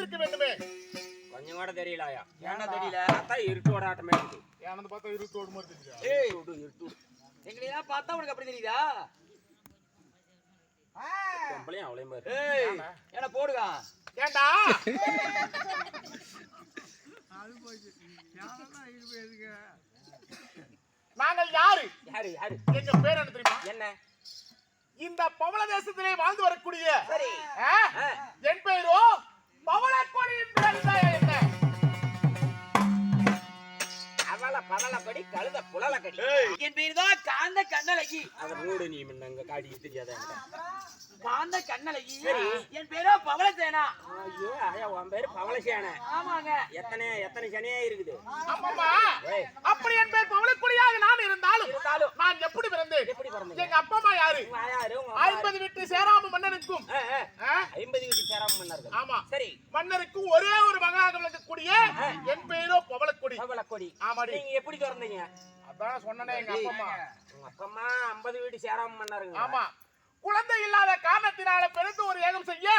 தெரிந்திருக்க வேண்டுமே. கொஞ்சம் கூட தெரியலையா? ஏன்னா தெரியல? அதான் இருட்டோட ஆட்டமே இருக்கு. ஏன்னு பார்த்தா இருட்டோடு மாதிரி தெரியுதா? ஏய் இருட்டு எங்களையா பார்த்தா உனக்கு அப்படி தெரியுதா? பொம்பளையும் அவளையும் பாரு. ஏய் என்ன போடுங்க. ஏண்டா நாங்கள் யாரு? யாரு யாரு? எங்க பேர் என்ன தெரியுமா? என்ன? இந்த பவள தேசத்திலே வாழ்ந்து வரக்கூடிய சரி என் பெயரோ பவளக்கொடி என்று என்ன? அவள பவளக்கொடி கழுத புலலக்கடி. என் பேர் தான் காந்த கண்ணழகி. அத மூடு நீ முன்னங்க காடி தெரியாத காந்த கண்ணழகி. சரி என் பேரோ பவளசேனா. ஐயோ ஐயா உன் பேரு பவளசேனா? ஆமாங்க. எத்தனை சனியா இருக்குது? அம்மா அப்படி என் பேர் பவளக்கொடியாக நான் இருந்தாலும் நான் எப்படி பிறந்தேன்? எப்படி பிறந்தீங்க? எங்க அப்பா அம்மா யாரு? யாரு? 50 வீட்டு சேராம மன்னனுக்கும் 50 வீட்டு சேராம மன்னர்கள். ஆமா சரி மன்னருக்கும் ஒரே ஒரு மகனாக விளங்கக்கூடிய என் பேரோ பவளக்கொடி. பவளக்கொடி. ஆமாடி. நீங்க எப்படி பிறந்தீங்க? அதான் சொன்னனே எங்க அப்பா அம்மா. உங்க அப்பா அம்மா 50 வீட்டு சேராம மன்னர்கள். ஆமா குழந்தை இல்லாத காரணத்தினால பிறந்து ஒரு ஏகம் செய்ய